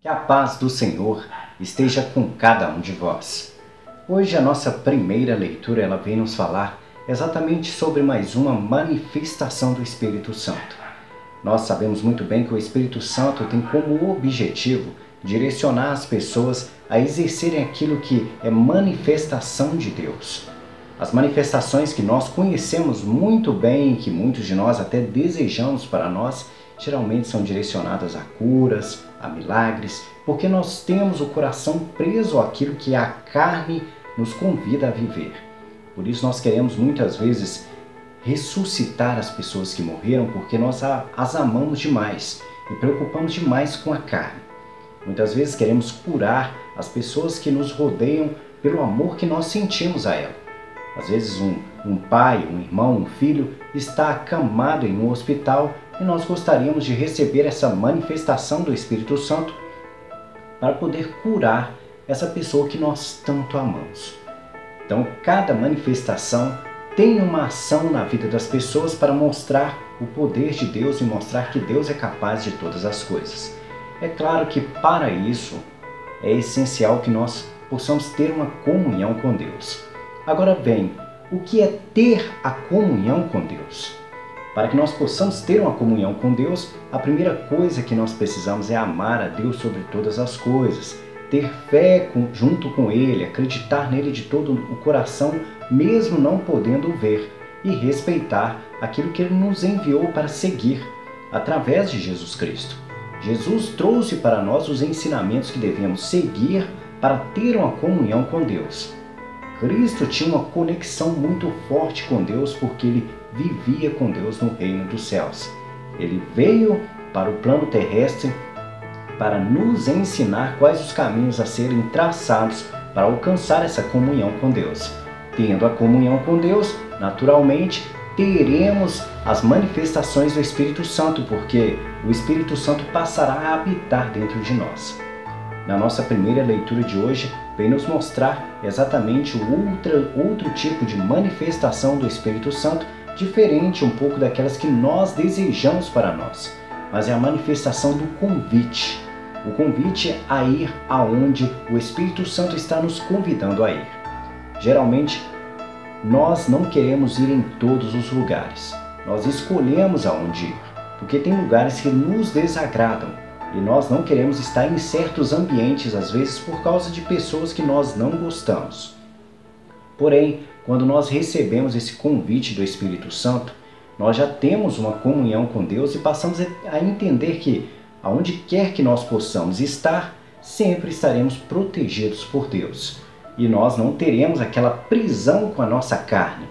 Que a paz do Senhor esteja com cada um de vós. Hoje a nossa primeira leitura ela vem nos falar exatamente sobre mais uma manifestação do Espírito Santo. Nós sabemos muito bem que o Espírito Santo tem como objetivo direcionar as pessoas a exercerem aquilo que é manifestação de Deus. As manifestações que nós conhecemos muito bem, que muitos de nós até desejamos para nós, geralmente são direcionadas a curas, a milagres, porque nós temos o coração preso àquilo que a carne nos convida a viver. Por isso nós queremos muitas vezes ressuscitar as pessoas que morreram, porque nós as amamos demais e preocupamos demais com a carne. Muitas vezes queremos curar as pessoas que nos rodeiam pelo amor que nós sentimos a ela. Às vezes um pai, um irmão, um filho está acamado em um hospital e nós gostaríamos de receber essa manifestação do Espírito Santo para poder curar essa pessoa que nós tanto amamos. Então, cada manifestação tem uma ação na vida das pessoas para mostrar o poder de Deus e mostrar que Deus é capaz de todas as coisas. É claro que para isso é essencial que nós possamos ter uma comunhão com Deus. Agora bem, o que é ter a comunhão com Deus? Para que nós possamos ter uma comunhão com Deus, a primeira coisa que nós precisamos é amar a Deus sobre todas as coisas, ter fé junto com Ele, acreditar nele de todo o coração, mesmo não podendo ver, e respeitar aquilo que Ele nos enviou para seguir, através de Jesus Cristo. Jesus trouxe para nós os ensinamentos que devemos seguir para ter uma comunhão com Deus. Cristo tinha uma conexão muito forte com Deus porque Ele vivia com Deus no reino dos céus. Ele veio para o plano terrestre para nos ensinar quais os caminhos a serem traçados para alcançar essa comunhão com Deus. Tendo a comunhão com Deus, naturalmente, teremos as manifestações do Espírito Santo, porque o Espírito Santo passará a habitar dentro de nós. Na nossa primeira leitura de hoje, vem nos mostrar exatamente o outro tipo de manifestação do Espírito Santo, diferente um pouco daquelas que nós desejamos para nós. Mas é a manifestação do convite. O convite a ir aonde o Espírito Santo está nos convidando a ir. Geralmente, nós não queremos ir em todos os lugares. Nós escolhemos aonde ir, porque tem lugares que nos desagradam. E nós não queremos estar em certos ambientes, às vezes por causa de pessoas que nós não gostamos. Porém, quando nós recebemos esse convite do Espírito Santo, nós já temos uma comunhão com Deus e passamos a entender que, aonde quer que nós possamos estar, sempre estaremos protegidos por Deus. E nós não teremos aquela prisão com a nossa carne.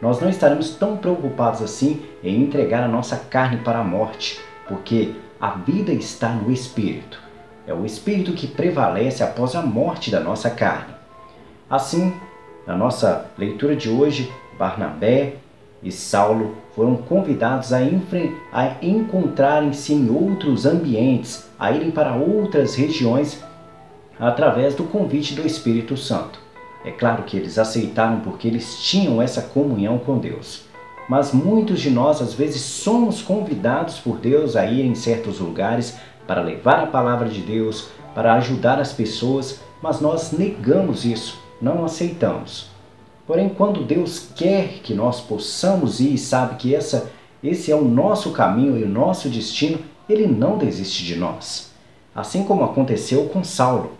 Nós não estaremos tão preocupados assim em entregar a nossa carne para a morte, porque a vida está no Espírito. É o Espírito que prevalece após a morte da nossa carne. Assim, na nossa leitura de hoje, Barnabé e Saulo foram convidados a encontrarem-se em outros ambientes, a irem para outras regiões através do convite do Espírito Santo. É claro que eles aceitaram porque eles tinham essa comunhão com Deus. Mas muitos de nós, às vezes, somos convidados por Deus a ir em certos lugares para levar a palavra de Deus, para ajudar as pessoas, mas nós negamos isso, não aceitamos. Porém, quando Deus quer que nós possamos ir e sabe que esse é o nosso caminho e o nosso destino, Ele não desiste de nós. Assim como aconteceu com Saulo.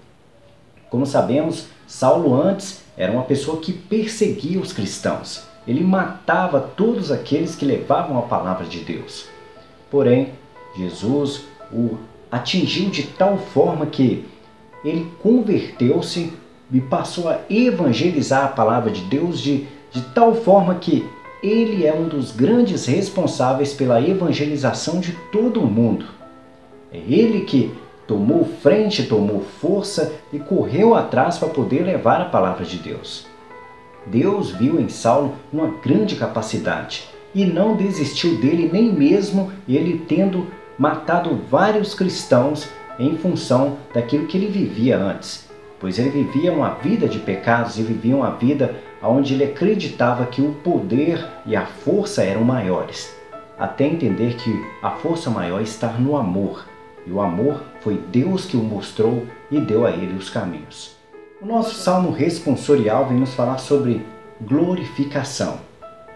Como sabemos, Saulo antes era uma pessoa que perseguia os cristãos. Ele matava todos aqueles que levavam a palavra de Deus. Porém, Jesus o atingiu de tal forma que ele converteu-se e passou a evangelizar a palavra de Deus de tal forma que ele é um dos grandes responsáveis pela evangelização de todo o mundo. É ele que tomou frente, tomou força e correu atrás para poder levar a palavra de Deus. Deus viu em Saulo uma grande capacidade e não desistiu dele, nem mesmo ele tendo matado vários cristãos em função daquilo que ele vivia antes. Pois ele vivia uma vida de pecados e vivia uma vida onde ele acreditava que o poder e a força eram maiores. Até entender que a força maior está no amor. E o amor foi Deus que o mostrou e deu a ele os caminhos. O nosso salmo responsorial vem nos falar sobre glorificação.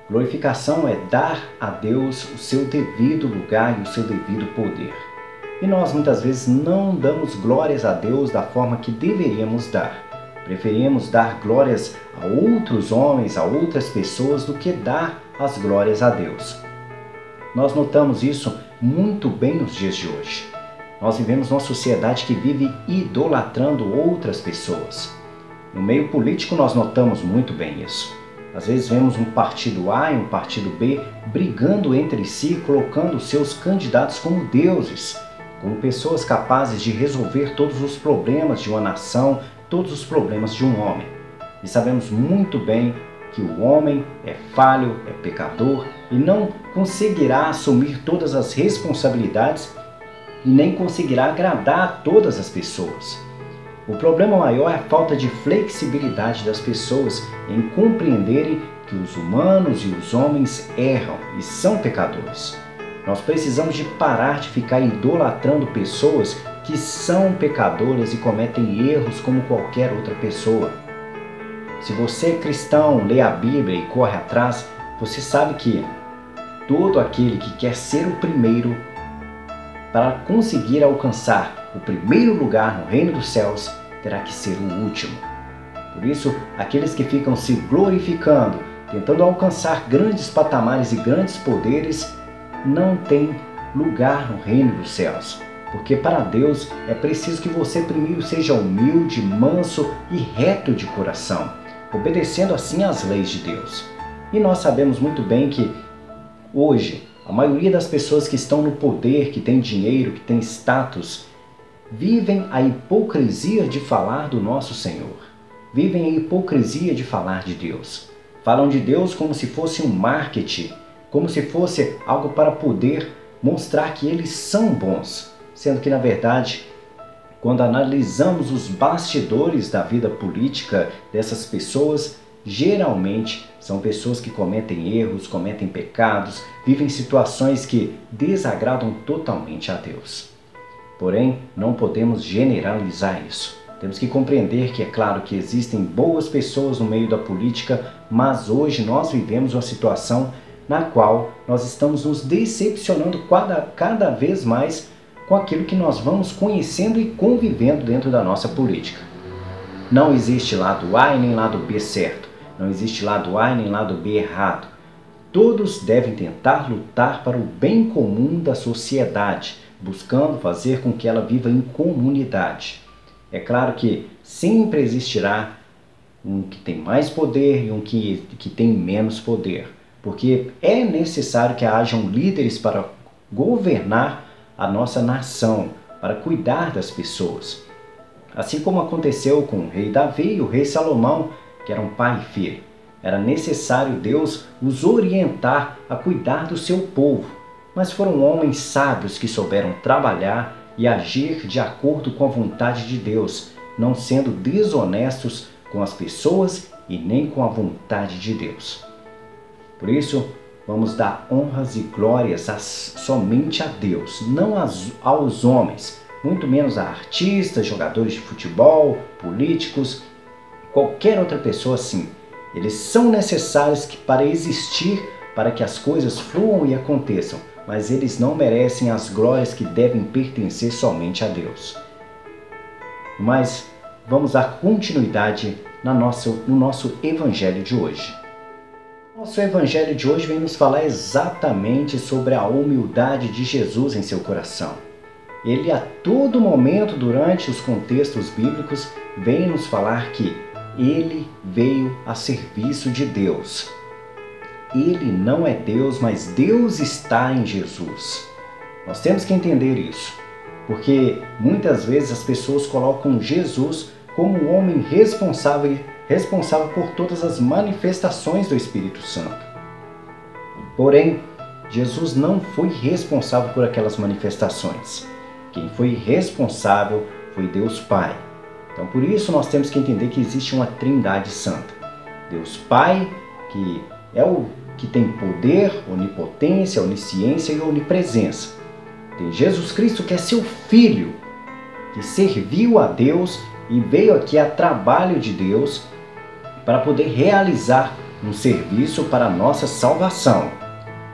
Glorificação é dar a Deus o seu devido lugar e o seu devido poder. E nós muitas vezes não damos glórias a Deus da forma que deveríamos dar. Preferimos dar glórias a outros homens, a outras pessoas, do que dar as glórias a Deus. Nós notamos isso muito bem nos dias de hoje. Nós vivemos numa sociedade que vive idolatrando outras pessoas. No meio político nós notamos muito bem isso. Às vezes vemos um partido A e um partido B brigando entre si, colocando seus candidatos como deuses, como pessoas capazes de resolver todos os problemas de uma nação, todos os problemas de um homem. E sabemos muito bem que o homem é falho, é pecador e não conseguirá assumir todas as responsabilidades e nem conseguirá agradar a todas as pessoas. O problema maior é a falta de flexibilidade das pessoas em compreenderem que os humanos e os homens erram e são pecadores. Nós precisamos de parar de ficar idolatrando pessoas que são pecadoras e cometem erros como qualquer outra pessoa. Se você é cristão, lê a Bíblia e corre atrás, você sabe que todo aquele que quer ser o primeiro para conseguir alcançar o primeiro lugar no reino dos céus terá que ser o último. Por isso, aqueles que ficam se glorificando, tentando alcançar grandes patamares e grandes poderes, não têm lugar no reino dos céus. Porque para Deus é preciso que você primeiro seja humilde, manso e reto de coração, obedecendo assim às leis de Deus. E nós sabemos muito bem que hoje a maioria das pessoas que estão no poder, que tem dinheiro, que tem status, vivem a hipocrisia de falar do nosso Senhor. Vivem a hipocrisia de falar de Deus. Falam de Deus como se fosse um marketing, como se fosse algo para poder mostrar que eles são bons. Sendo que, na verdade, quando analisamos os bastidores da vida política dessas pessoas, geralmente são pessoas que cometem erros, cometem pecados, vivem situações que desagradam totalmente a Deus. Porém, não podemos generalizar isso. Temos que compreender que é claro que existem boas pessoas no meio da política, mas hoje nós vivemos uma situação na qual nós estamos nos decepcionando cada vez mais com aquilo que nós vamos conhecendo e convivendo dentro da nossa política. Não existe lado A e nem lado B certo. Não existe lado A e nem lado B errado. Todos devem tentar lutar para o bem comum da sociedade, buscando fazer com que ela viva em comunidade. É claro que sempre existirá um que tem mais poder e um que tem menos poder, porque é necessário que hajam líderes para governar a nossa nação, para cuidar das pessoas. Assim como aconteceu com o rei Davi e o rei Salomão, que eram pai e filho. Era necessário Deus os orientar a cuidar do seu povo, mas foram homens sábios que souberam trabalhar e agir de acordo com a vontade de Deus, não sendo desonestos com as pessoas e nem com a vontade de Deus. Por isso, vamos dar honras e glórias somente a Deus, não aos homens, muito menos a artistas, jogadores de futebol, políticos, qualquer outra pessoa assim. Eles são necessários para existir, para que as coisas fluam e aconteçam, mas eles não merecem as glórias que devem pertencer somente a Deus. Mas vamos dar continuidade no nosso evangelho de hoje. Nosso evangelho de hoje vem nos falar exatamente sobre a humildade de Jesus em seu coração. Ele a todo momento, durante os contextos bíblicos, vem nos falar que ele veio a serviço de Deus. Ele não é Deus, mas Deus está em Jesus. Nós temos que entender isso, porque muitas vezes as pessoas colocam Jesus como o homem responsável por todas as manifestações do Espírito Santo. Porém, Jesus não foi responsável por aquelas manifestações. Quem foi responsável foi Deus Pai. Então, por isso, nós temos que entender que existe uma Trindade Santa. Deus Pai, que é o que tem poder, onipotência, onisciência e onipresença. Tem Jesus Cristo, que é seu Filho, que serviu a Deus e veio aqui a trabalho de Deus para poder realizar um serviço para a nossa salvação.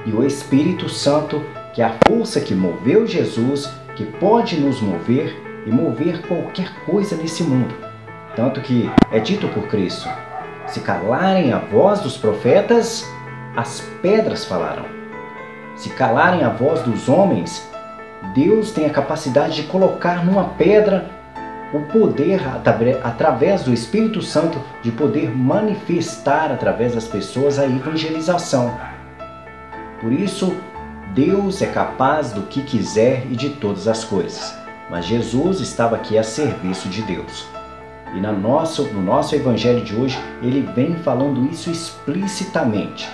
E o Espírito Santo, que é a força que moveu Jesus, que pode nos mover e mover qualquer coisa nesse mundo. Tanto que é dito por Cristo: se calarem a voz dos profetas, as pedras falarão. Se calarem a voz dos homens, Deus tem a capacidade de colocar numa pedra o poder, através do Espírito Santo, de poder manifestar através das pessoas a evangelização. Por isso, Deus é capaz do que quiser e de todas as coisas. Mas Jesus estava aqui a serviço de Deus. E no nosso evangelho de hoje, ele vem falando isso explicitamente,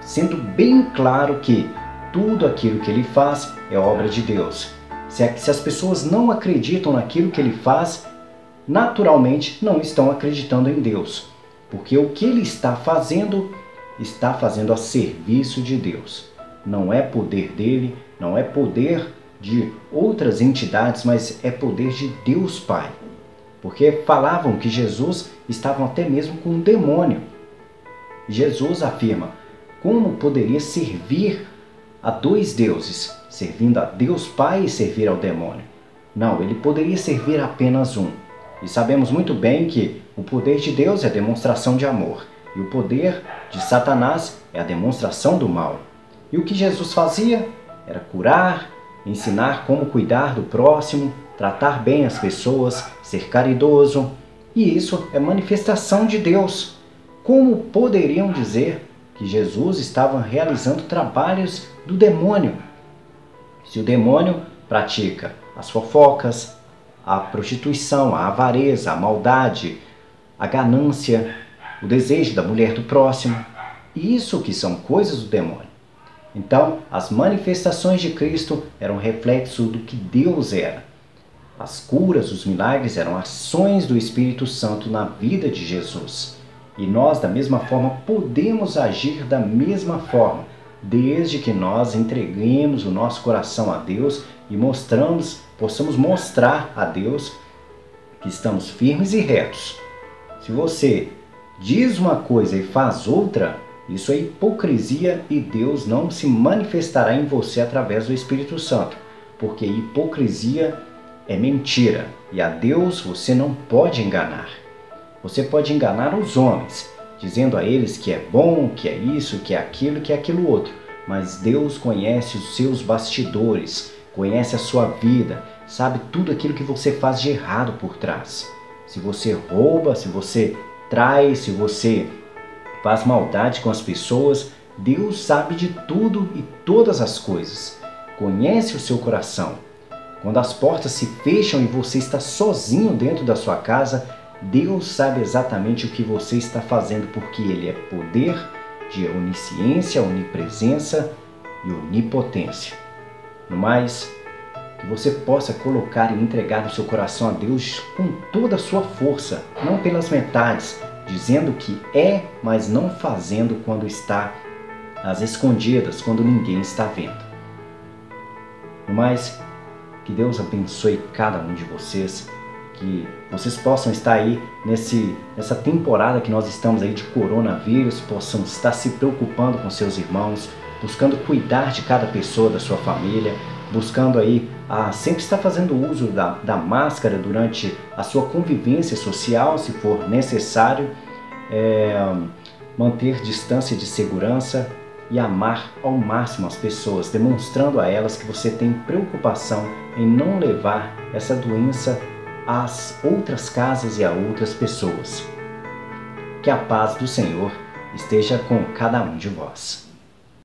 sendo bem claro que tudo aquilo que ele faz é obra de Deus. Se as pessoas não acreditam naquilo que ele faz, naturalmente não estão acreditando em Deus. Porque o que ele está fazendo a serviço de Deus. Não é poder dele, não é poder de outras entidades, mas é poder de Deus Pai. Porque falavam que Jesus estava até mesmo com um demônio. Jesus afirma: como poderia servir a dois deuses, servindo a Deus Pai e servir ao demônio? Não, ele poderia servir apenas um. E sabemos muito bem que o poder de Deus é a demonstração de amor, e o poder de Satanás é a demonstração do mal. E o que Jesus fazia era curar, ensinar como cuidar do próximo, tratar bem as pessoas, ser caridoso. E isso é manifestação de Deus. Como poderiam dizer que Jesus estava realizando trabalhos do demônio? Se o demônio pratica as fofocas, a prostituição, a avareza, a maldade, a ganância, o desejo da mulher do próximo, isso que são coisas do demônio. Então, as manifestações de Cristo eram reflexo do que Deus era. As curas, os milagres eram ações do Espírito Santo na vida de Jesus. E nós, da mesma forma, podemos agir da mesma forma, desde que nós entreguemos o nosso coração a Deus e possamos mostrar a Deus que estamos firmes e retos. Se você diz uma coisa e faz outra, isso é hipocrisia e Deus não se manifestará em você através do Espírito Santo, porque hipocrisia é mentira e a Deus você não pode enganar. Você pode enganar os homens, dizendo a eles que é bom, que é isso, que é aquilo outro, mas Deus conhece os seus bastidores, conhece a sua vida, sabe tudo aquilo que você faz de errado por trás. Se você rouba, se você trai, se você faz maldade com as pessoas, Deus sabe de tudo e todas as coisas. Conhece o seu coração. Quando as portas se fecham e você está sozinho dentro da sua casa, Deus sabe exatamente o que você está fazendo, porque Ele é poder de onisciência, onipresença e onipotência. No mais, que você possa colocar e entregar o seu coração a Deus com toda a sua força, não pelas metades, dizendo que é, mas não fazendo quando está às escondidas, quando ninguém está vendo. No mais, que Deus abençoe cada um de vocês, que vocês possam estar aí nessa temporada que nós estamos aí de coronavírus, possam estar se preocupando com seus irmãos, buscando cuidar de cada pessoa da sua família, buscando aí sempre estar fazendo uso da máscara durante a sua convivência social, se for necessário, manter distância de segurança e amar ao máximo as pessoas, demonstrando a elas que você tem preocupação em não levar essa doença às outras casas e a outras pessoas. Que a paz do Senhor esteja com cada um de vós.